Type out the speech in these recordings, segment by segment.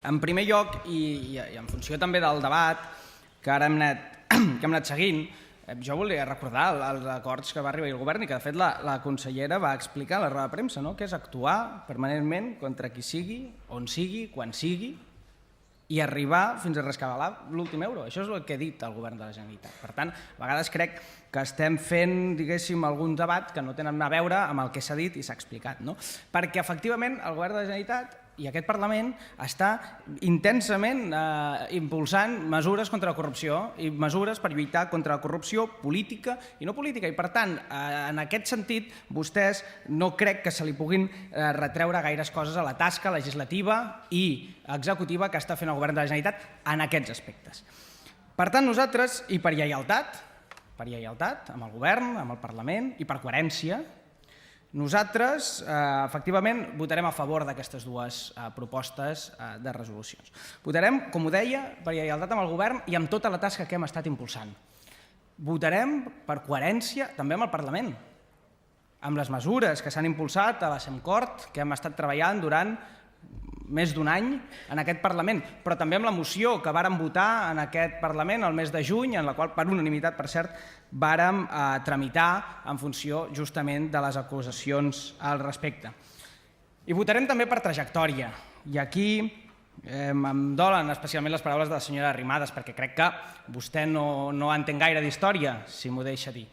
En primer lloc, i en funció també del debat que ara hem anat seguint, jo volia recordar els acords que va arribar el govern i que, de fet, la consellera va explicar a la roda de premsa, que és actuar permanentment contra qui sigui, on sigui, quan sigui, i arribar fins a rescabalar l'últim euro. Això és el que ha dit el govern de la Generalitat. Per tant, a vegades crec que estem fent, diguéssim, algun debat que no tenen a veure amb el que s'ha dit i s'ha explicat. Perquè, efectivament, el govern de la Generalitat i aquest Parlament està intensament impulsant mesures contra la corrupció i mesures per lluitar contra la corrupció política i no política. I, per tant, en aquest sentit, vostès no crec que se li puguin retreure gaires coses a la tasca legislativa i executiva que està fent el govern de la Generalitat en aquests aspectes. Per tant, nosaltres, i per lleialtat amb el govern, amb el Parlament i per coherència, nosaltres, efectivament, votarem a favor d'aquestes dues propostes de resolucions. Votarem, com ho deia, per lleialtat amb el govern i amb tota la tasca que hem estat impulsant. Votarem per coherència també amb el Parlament, amb les mesures que s'han impulsat a la Semcort, que hem estat treballant durant més d'un any en aquest Parlament, però també amb la moció que vàrem votar en aquest Parlament el mes de juny, en la qual, per unanimitat, per cert, vàrem tramitar en funció justament de les acusacions al respecte. I votarem també per trajectòria. I aquí em dolen especialment les paraules de la senyora Arrimadas, perquè crec que vostè no entén gaire d'història, si m'ho deixa dir.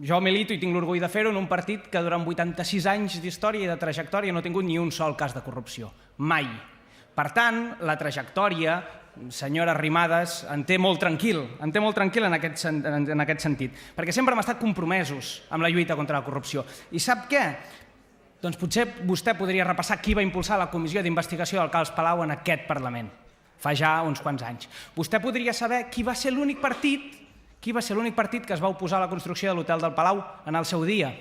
Jo milito i tinc l'orgull de fer-ho en un partit que durant 86 anys d'història i de trajectòria no ha tingut ni un sol cas de corrupció. Mai. Per tant, la trajectòria, senyora Arrimadas, en té molt tranquil en aquest sentit, perquè sempre hem estat compromesos amb la lluita contra la corrupció. I sap què? Doncs potser vostè podria repassar qui va impulsar la comissió d'investigació del cas Palau en aquest Parlament, fa ja uns quants anys. Vostè podria saber qui va ser l'únic partit que es va oposar a la construcció de l'Hotel del Palau en el seu dia.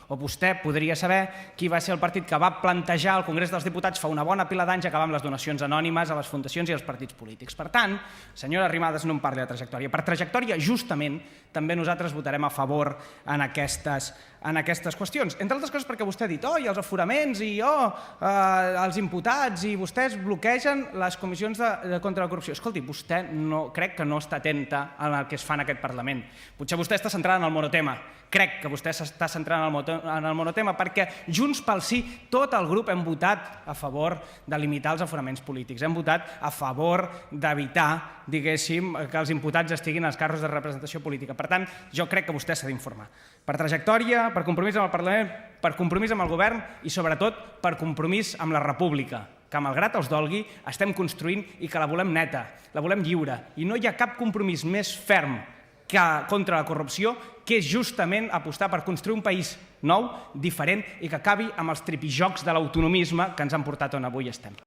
O vostè podria saber qui va ser el partit que va plantejar al Congrés dels Diputats fa una bona pila d'anys acabar amb les donacions anònimes a les fundacions i als partits polítics. Per tant, senyora Arrimadas, no em parli de trajectòria. Per trajectòria, justament, també nosaltres votarem a favor en aquestes qüestions. Entre altres coses perquè vostè ha dit i els aforaments i els imputats i vostès bloquegen les comissions contra la corrupció. Escolti, vostè crec que no està atenta al que es fa en aquest Parlament. Potser vostè està centrada en el monotema. Crec que vostè s'està centrant en el monotema perquè Junts pel Sí, tot el grup hem votat a favor de limitar els aforaments polítics. Hem votat a favor d'evitar, diguéssim, que els imputats estiguin als càrrecs de representació política. Per tant, jo crec que vostè s'ha d'informar. Per trajectòria, per compromís amb el Parlament, per compromís amb el govern i, sobretot, per compromís amb la República, que, malgrat els dolgui, estem construint i que la volem neta, la volem lliure. I no hi ha cap compromís més ferm contra la corrupció, que és justament apostar per construir un país nou, diferent i que acabi amb els tripijocs de l'autonomisme que ens han portat on avui estem.